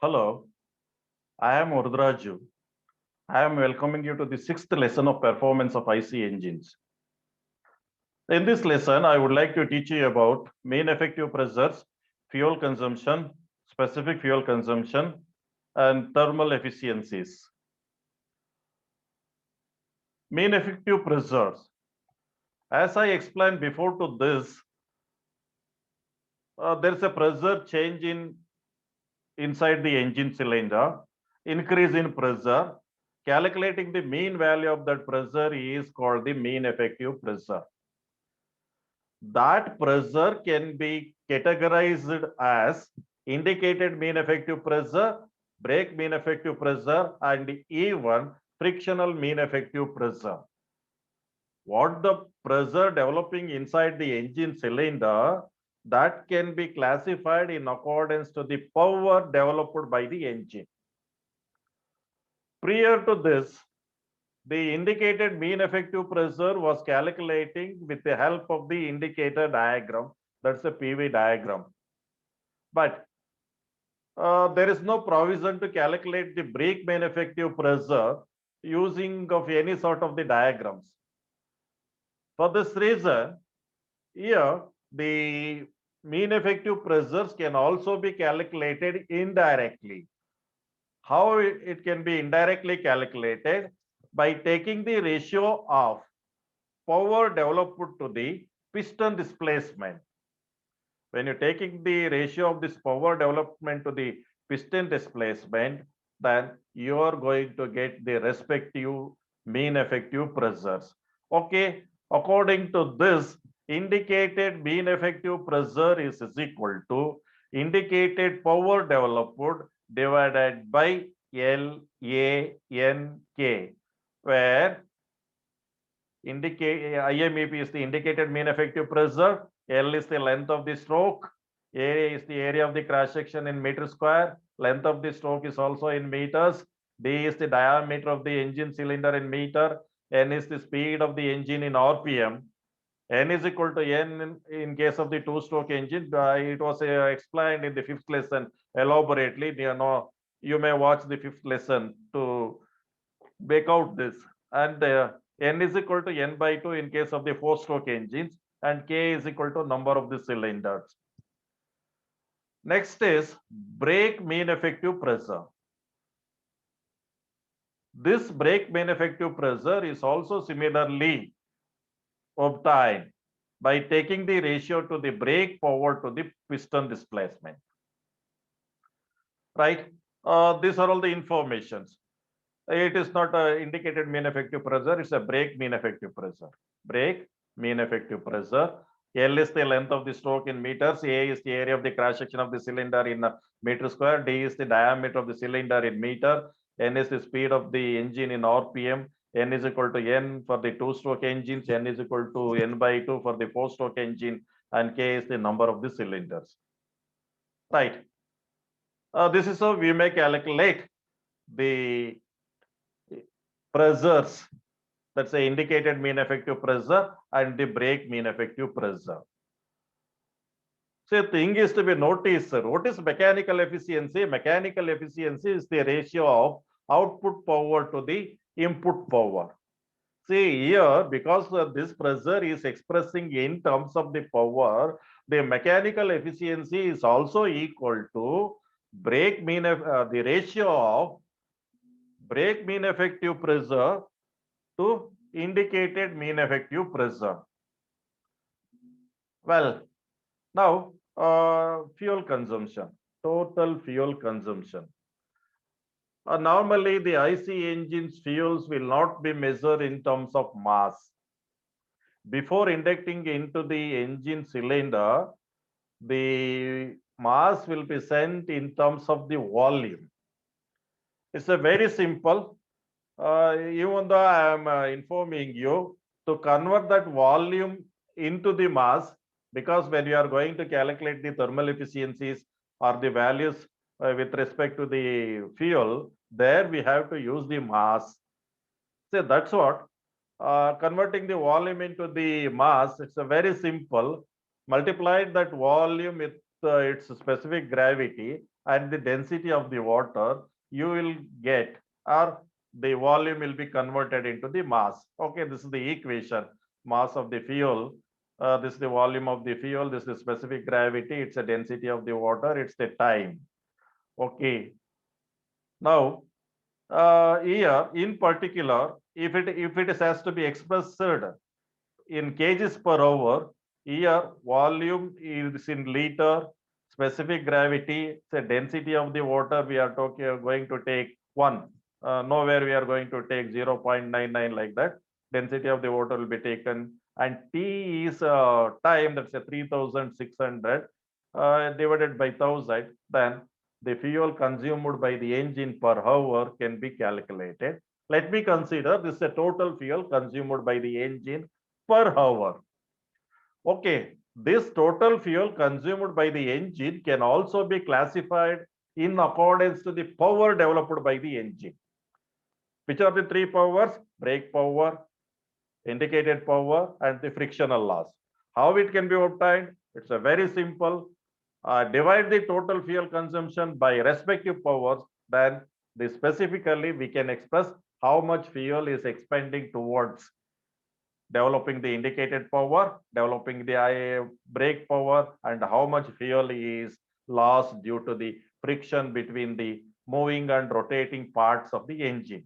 Hello, I am Urudraju. I am welcoming you to the sixth lesson of performance of IC engines. In this lesson, I would like to teach you about mean effective pressures, fuel consumption, specific fuel consumption, and thermal efficiencies. Mean effective pressures. As I explained before to this, there is a pressure change inside the engine cylinder, increase in pressure. Calculating the mean value of that pressure is called the mean effective pressure. That pressure can be categorized as indicated mean effective pressure, brake mean effective pressure, and even frictional mean effective pressure. What the pressure developing inside the engine cylinder, that can be classified in accordance to the power developed by the engine. Prior to this, the indicated mean effective pressure was calculating with the help of the indicator diagram. That's a PV diagram. But there is no provision to calculate the brake main effective pressure using of any sort of the diagrams. For this reason, here the mean effective pressures can also be calculated indirectly. How it can be indirectly calculated? By taking the ratio of power developed to the piston displacement. When you're taking the ratio of this power development to the piston displacement, then you are going to get the respective mean effective pressures. Okay, according to this, indicated mean effective pressure is equal to indicated power developed divided by LANK, where IMEP is the indicated mean effective pressure, L is the length of the stroke, A is the area of the cross section in meter square, length of the stroke is also in meters, D is the diameter of the engine cylinder in meter, N is the speed of the engine in RPM. N is equal to N in case of the two-stroke engine. It was explained in the fifth lesson elaborately. You may watch the fifth lesson to make out this. And N is equal to N by 2 in case of the four-stroke engines, and K is equal to number of the cylinders. Next is brake mean effective pressure. This brake mean effective pressure is also similarly obtained by taking the ratio to the brake power to the piston displacement. Right? These are all the informations. It is not an indicated mean effective pressure, it's a brake mean effective pressure. Brake mean effective pressure. L is the length of the stroke in meters, A is the area of the cross section of the cylinder in meter square, D is the diameter of the cylinder in meter, N is the speed of the engine in RPM, N is equal to N for the two-stroke engines, N is equal to N by 2 for the four-stroke engine, and K is the number of the cylinders. Right. This is how we may calculate the pressures, that's the indicated mean effective pressure and the brake mean effective pressure. So the thing is to be noticed, what is mechanical efficiency? Mechanical efficiency is the ratio of output power to the input power. See here, because this pressure is expressing in terms of the power, the mechanical efficiency is also equal to brake mean, the ratio of brake mean effective pressure to indicated mean effective pressure. Well, now fuel consumption, total fuel consumption. Normally the IC engines fuels will not be measured in terms of mass. Before inducting into the engine cylinder, the mass will be sent in terms of the volume. It's a very simple. Even though I am informing you to convert that volume into the mass, because when you are going to calculate the thermal efficiencies or the values with respect to the fuel, there we have to use the mass. So that's what. Converting the volume into the mass, it's a very simple. Multiply that volume with its specific gravity and the density of the water, you will get, or the volume will be converted into the mass. Okay, this is the equation. Mass of the fuel, this is the volume of the fuel, this is the specific gravity, it's the density of the water, it's the time. Okay. Now, here in particular, if it has to be expressed in kgs per hour, here volume is in liter, specific gravity, the density of the water we are going to take 1. Nowhere we are going to take 0.99 like that. Density of the water will be taken, and T is time, that's a 3600 divided by 1000. Then the fuel consumed by the engine per hour can be calculated. Let me consider this is a total fuel consumed by the engine per hour. Okay, this total fuel consumed by the engine can also be classified in accordance to the power developed by the engine. Which are the 3 powers? Brake power, indicated power, and the frictional loss. How it can be obtained? It's a very simple. Divide the total fuel consumption by respective powers, then specifically we can express how much fuel is expending towards developing the indicated power, developing the brake power, and how much fuel is lost due to the friction between the moving and rotating parts of the engine.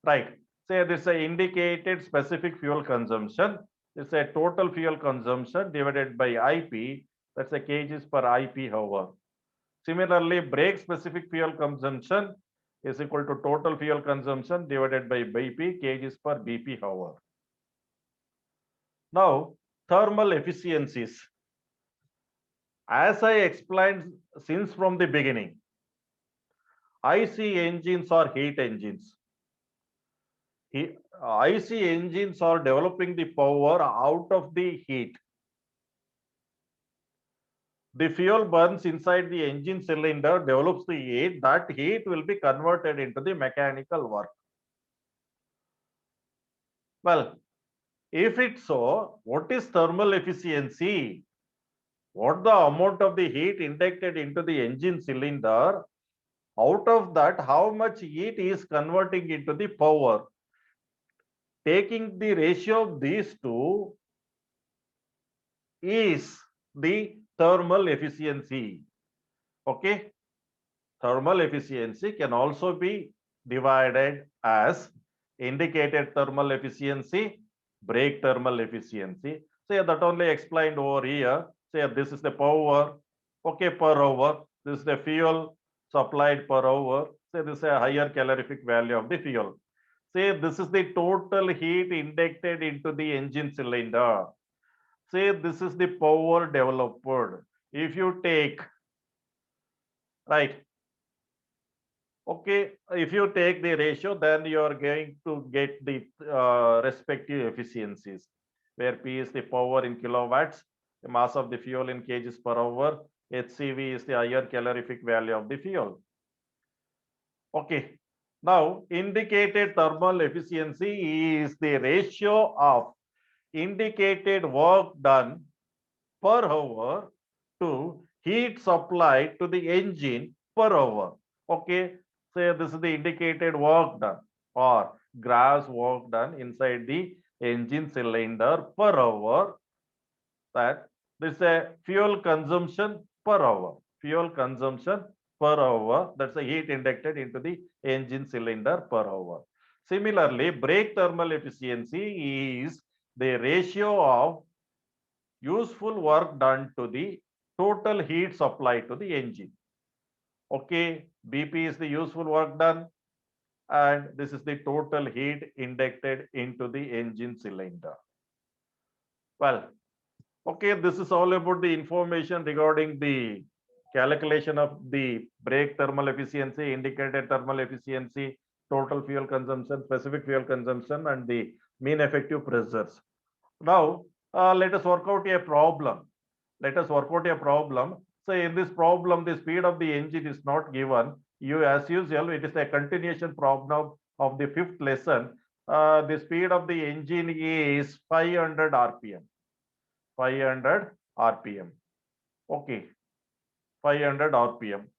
Right. Say this is a indicated specific fuel consumption. It's a total fuel consumption divided by IP. That's a kgs per IP hour. Similarly, brake specific fuel consumption is equal to total fuel consumption divided by BP, kgs per BP hour. Now, thermal efficiencies. As I explained since from the beginning, IC engines are heat engines. IC engines are developing the power out of the heat. The fuel burns inside the engine cylinder, develops the heat. That heat will be converted into the mechanical work. Well, if it's so, what is thermal efficiency? What the amount of the heat injected into the engine cylinder? Out of that, how much heat is converting into the power? Taking the ratio of these two is the thermal efficiency. Okay. Thermal efficiency can also be divided as indicated thermal efficiency, brake thermal efficiency. Say that only explained over here. Say this is the power, okay, per hour. This is the fuel supplied per hour. Say this is a higher calorific value of the fuel. Say this is the total heat injected into the engine cylinder. Say this is the power developed. If you take, right, okay, if you take the ratio, then you are going to get the respective efficiencies, where P is the power in kilowatts, the mass of the fuel in kgs per hour, HCV is the higher calorific value of the fuel. Okay, now indicated thermal efficiency is the ratio of indicated work done per hour to heat supplied to the engine per hour. Okay, say this is the indicated work done or gross work done inside the engine cylinder per hour. That this is a fuel consumption per hour. Fuel consumption per hour. That's the heat injected into the engine cylinder per hour. Similarly, brake thermal efficiency is the ratio of useful work done to the total heat supplied to the engine. Okay, BP is the useful work done, and this is the total heat injected into the engine cylinder. Well, okay, this is all about the information regarding the calculation of the brake thermal efficiency, indicated thermal efficiency, total fuel consumption, specific fuel consumption, and the mean effective pressures. Now, let us work out a problem. Let us work out a problem. So in this problem, the speed of the engine is not given. You, as usual, it is a continuation problem of the 5th lesson. The speed of the engine is 500 RPM. 500 RPM. Okay. 500 RPM.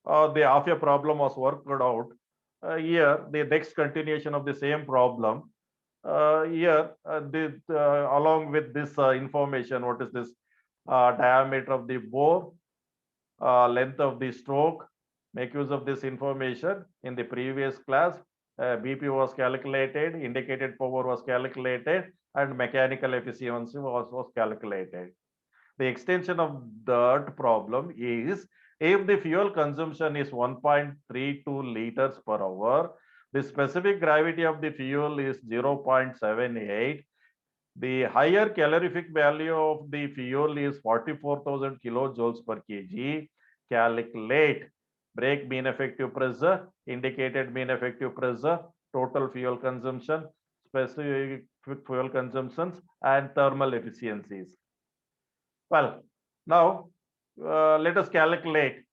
The half a problem was worked out. Here, the next continuation of the same problem. Here, along with this information, what is this? Diameter of the bore, length of the stroke. Make use of this information. In the previous class, BP was calculated, indicated power was calculated, and mechanical efficiency was calculated. The extension of that problem is if the fuel consumption is 1.32 liters per hour, the specific gravity of the fuel is 0.78. The higher calorific value of the fuel is 44,000 kilojoules per kg. Calculate brake mean effective pressure, indicated mean effective pressure, total fuel consumption, specific fuel consumptions, and thermal efficiencies. Well, now let us calculate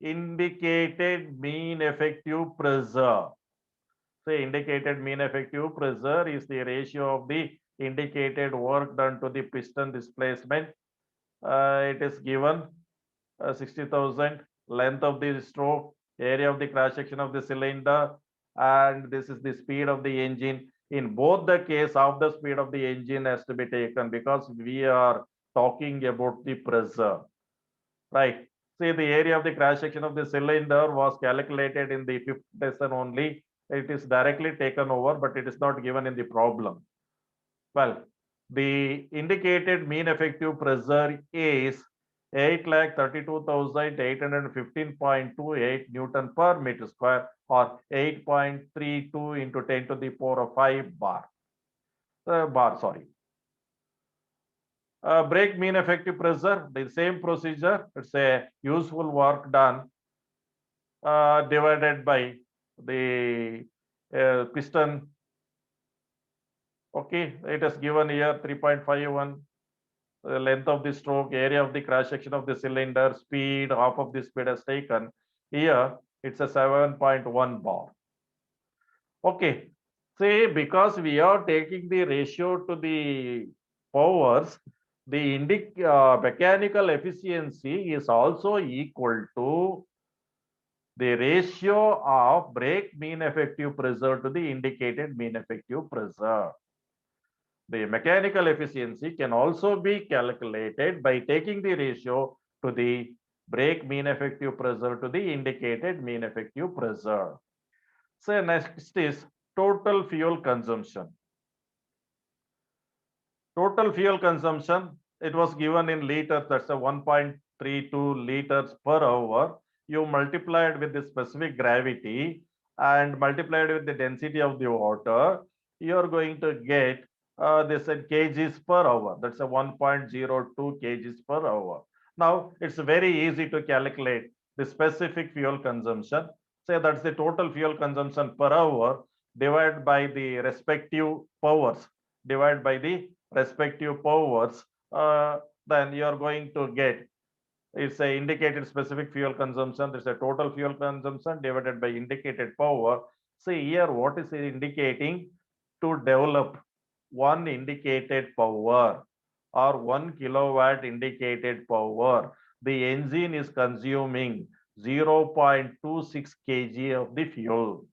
indicated mean effective pressure. So indicated mean effective pressure is the ratio of the indicated work done to the piston displacement. It is given 60,000, length of the stroke, area of the cross section of the cylinder, and this is the speed of the engine. In both the case, half the speed of the engine has to be taken because we are talking about the pressure, right? See, the area of the cross section of the cylinder was calculated in the fifth lesson only. It is directly taken over, but it is not given in the problem. Well, the indicated mean effective pressure is 8,32,815.28 Newton per meter square, or 8.32 into 10 to the power of 5 bar. Sorry. Brake mean effective pressure, the same procedure. It's a useful work done divided by the piston. Okay, it is given here 3.51. Length of the stroke, area of the cross section of the cylinder, speed, half of the speed is taken. Here, it's a 7.1 bar. Okay, say because we are taking the ratio to the powers, the mechanical efficiency is also equal to the ratio of brake mean effective pressure to the indicated mean effective pressure. The mechanical efficiency can also be calculated by taking the ratio to the brake mean effective pressure to the indicated mean effective pressure. So next is total fuel consumption. Total fuel consumption, it was given in liters, that's a 1.32 liters per hour. You multiplied with the specific gravity and multiplied with the density of the water, you are going to get this in kgs per hour. That's a 1.02 kgs per hour. Now, it's very easy to calculate the specific fuel consumption. Say that's the total fuel consumption per hour divided by the respective powers, divided by the respective powers, then you are going to get, it's a indicated specific fuel consumption. There's a total fuel consumption divided by indicated power. See here, what is it indicating? To develop one indicated power or 1 kilowatt indicated power, the engine is consuming 0.26 kg of the fuel.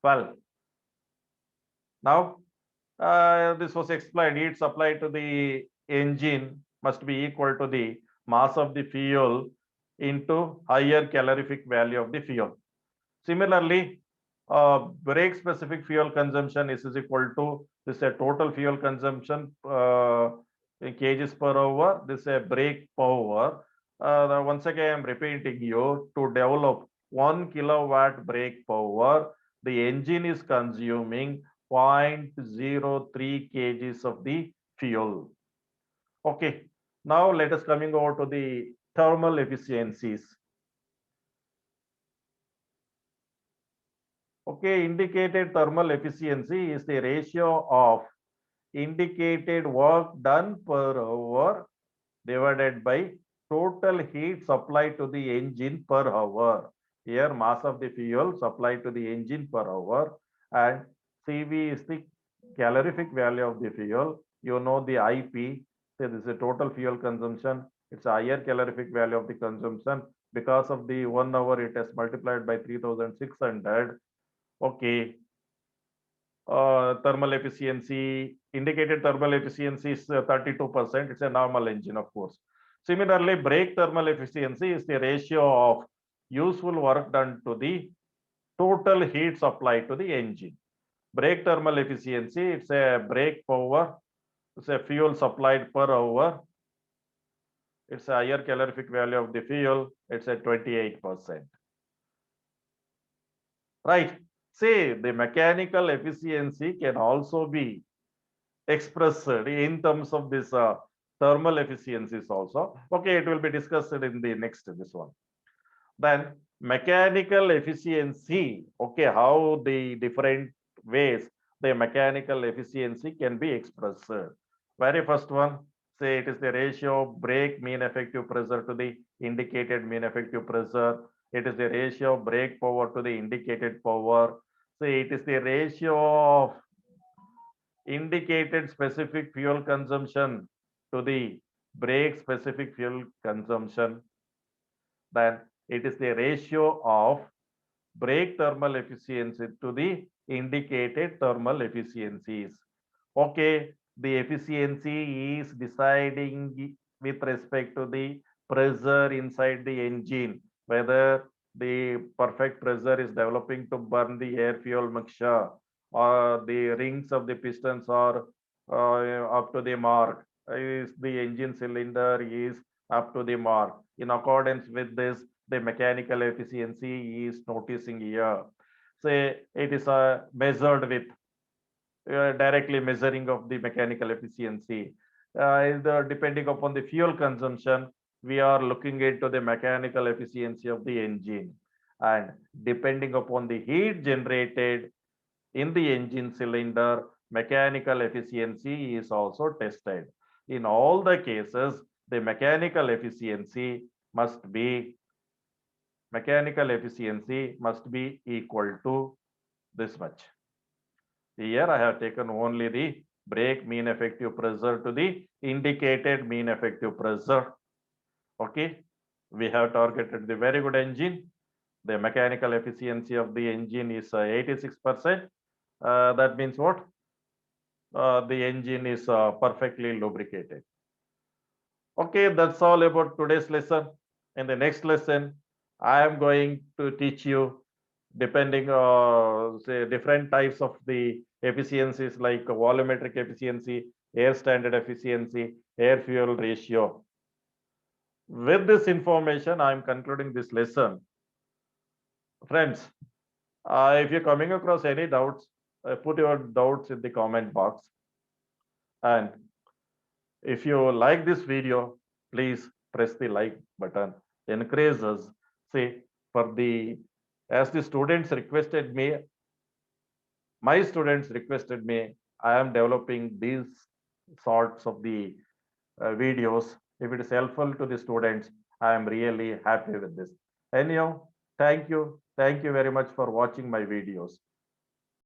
Well, now this was explained. Heat supplied to the engine must be equal to the mass of the fuel into higher calorific value of the fuel. Similarly, brake specific fuel consumption is equal to this a total fuel consumption in kgs per hour. This is a brake power. Once again, I am repeating you, to develop 1 kilowatt brake power, the engine is consuming 0.03 kgs of the fuel. Okay, now let us coming over to the thermal efficiencies. Okay, indicated thermal efficiency is the ratio of indicated work done per hour divided by total heat supplied to the engine per hour. Here, mass of the fuel supplied to the engine per hour, and CV is the calorific value of the fuel. You know the IP. So this is a total fuel consumption It's a higher calorific value of the consumption. Because of the 1 hour, it has multiplied by 3600. Okay. Thermal efficiency, indicated thermal efficiency is 32%. It's a normal engine, of course. Similarly, brake thermal efficiency is the ratio of useful work done to the total heat supplied to the engine. Brake thermal efficiency, it's a brake power, it's a fuel supplied per hour. It's a higher calorific value of the fuel. It's at 28%. Right. Say the mechanical efficiency can also be expressed in terms of this thermal efficiencies also. Okay, it will be discussed in the next this one. Then mechanical efficiency. Okay, how the different ways the mechanical efficiency can be expressed. Very first one, say it is the ratio of brake mean effective pressure to the indicated mean effective pressure. It is the ratio of brake power to the indicated power. Say it is the ratio of indicated specific fuel consumption to the brake specific fuel consumption. Then it is the ratio of brake thermal efficiency to the indicated thermal efficiencies. Okay, the efficiency is deciding with respect to the pressure inside the engine, whether the perfect pressure is developing to burn the air fuel mixture, or the rings of the pistons are up to the mark, is the engine cylinder is up to the mark. In accordance with this, the mechanical efficiency is noticing here. Say it is measured with directly measuring of the mechanical efficiency. Depending upon the fuel consumption, we are looking into the mechanical efficiency of the engine. And depending upon the heat generated in the engine cylinder, mechanical efficiency is also tested. In all the cases, the mechanical efficiency must be equal to this much. Here I have taken only the brake mean effective pressure to the indicated mean effective pressure. Okay, we have targeted the very good engine. The mechanical efficiency of the engine is 86%. That means what? The engine is perfectly lubricated. Okay, that's all about today's lesson. In the next lesson, I am going to teach you depending say different types of the efficiencies like volumetric efficiency, air standard efficiency, air fuel ratio. With this information, I am concluding this lesson. Friends, if you're coming across any doubts, put your doubts in the comment box. And if you like this video, please press the like button. Encourage us. See, as the students requested me, my students requested me, I am developing these sorts of the videos. If it is helpful to the students, I am really happy with this. Anyhow, thank you. Thank you very much for watching my videos.